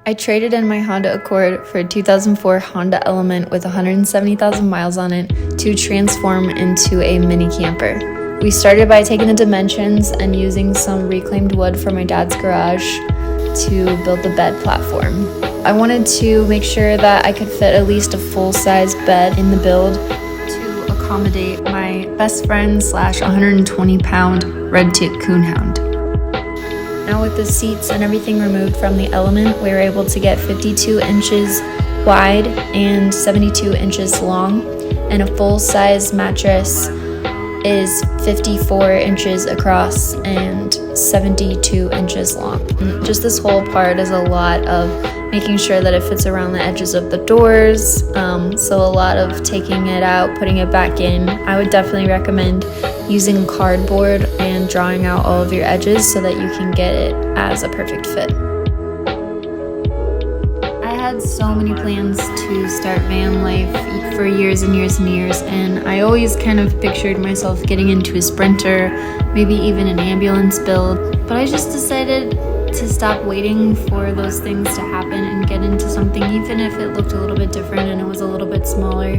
I traded in my Honda Accord for a 2004 Honda Element with 170,000 miles on it to transform into a mini camper. We started by taking the dimensions and using some reclaimed wood from my dad's garage to build the bed platform. I wanted to make sure that I could fit at least a full-size bed in the build to accommodate my best friend / 120-pound red-tooth coonhound. Now with the seats and everything removed from the Element, we were able to get 52 inches wide and 72 inches long, and a full-size mattress is 54 inches across and 72 inches long. And just this whole part is a lot of making sure that it fits around the edges of the doors, so a lot of taking it out, putting it back in. I would definitely recommend using cardboard and drawing out all of your edges so that you can get it as a perfect fit. I had so many plans to start van life for years and years and years, and I always kind of pictured myself getting into a Sprinter, maybe even an ambulance build, but I just decided to stop waiting for those things to happen and get into something even if it looked a little bit different and it was a little bit smaller.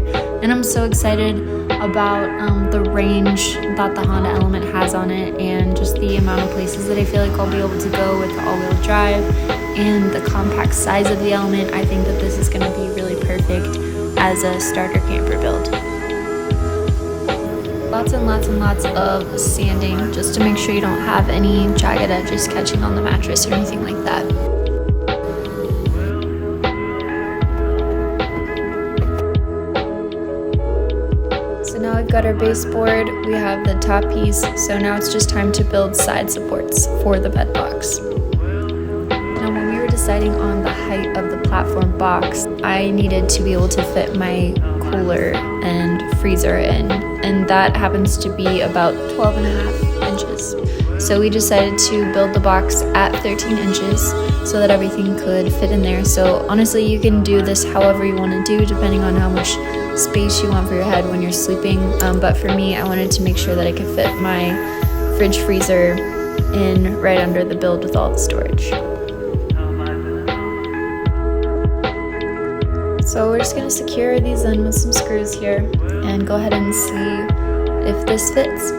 And I'm so excited about the range that the Honda Element has on it, and just the amount of places that I feel like I'll be able to go with the all-wheel drive and the compact size of the Element. I think that this is going to be really perfect as a starter camper build. Lots and lots and lots of sanding just to make sure you don't have any jagged edges catching on the mattress or anything like that. So now we've got our baseboard, we have the top piece, so now it's just time to build side supports for the bed box. Now when we were deciding on the height of the platform box, I needed to be able to fit my cooler and freezer in, and that happens to be about 12.5 inches. So we decided to build the box at 13 inches so that everything could fit in there. So honestly, you can do this however you want to do depending on how much space you want for your head when you're sleeping, but for me, I wanted to make sure that I could fit my fridge freezer in right under the build with all the storage. So we're just going to secure these in with some screws here and go ahead and see if this fits.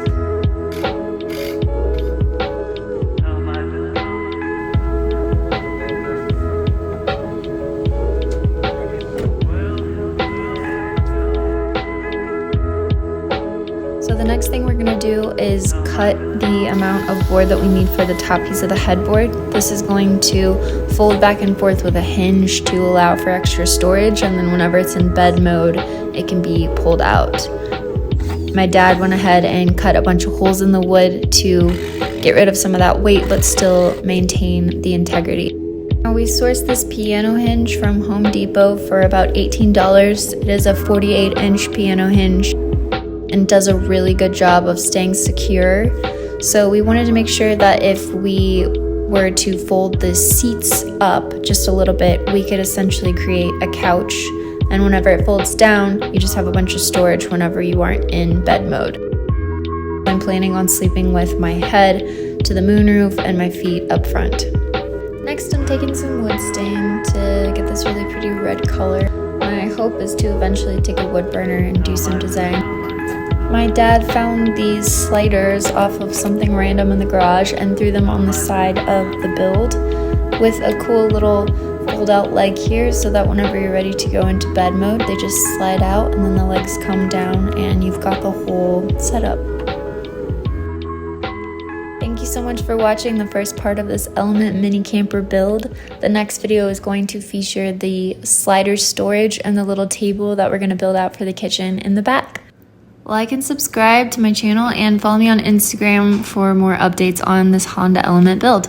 So the next thing we're going to do is cut the amount of board that we need for the top piece of the headboard. This is going to fold back and forth with a hinge to allow for extra storage, and then whenever it's in bed mode, it can be pulled out. My dad went ahead and cut a bunch of holes in the wood to get rid of some of that weight but still maintain the integrity. Now we sourced this piano hinge from Home Depot for about $18. It is a 48-inch piano hinge and does a really good job of staying secure. So we wanted to make sure that if we were to fold the seats up just a little bit, we could essentially create a couch, and whenever it folds down, you just have a bunch of storage whenever you aren't in bed mode. I'm planning on sleeping with my head to the moonroof and my feet up front. Next, I'm taking some wood stain to get this really pretty red color. My hope is to eventually take a wood burner and do some design. My dad found these sliders off of something random in the garage and threw them on the side of the build with a cool little fold out leg here, so that whenever you're ready to go into bed mode, they just slide out and then the legs come down and you've got the whole setup. Thank you so much for watching the first part of this Element mini camper build. The next video is going to feature the slider storage and the little table that we're going to build out for the kitchen in the back. Like and subscribe to my channel and follow me on Instagram for more updates on this Honda Element build.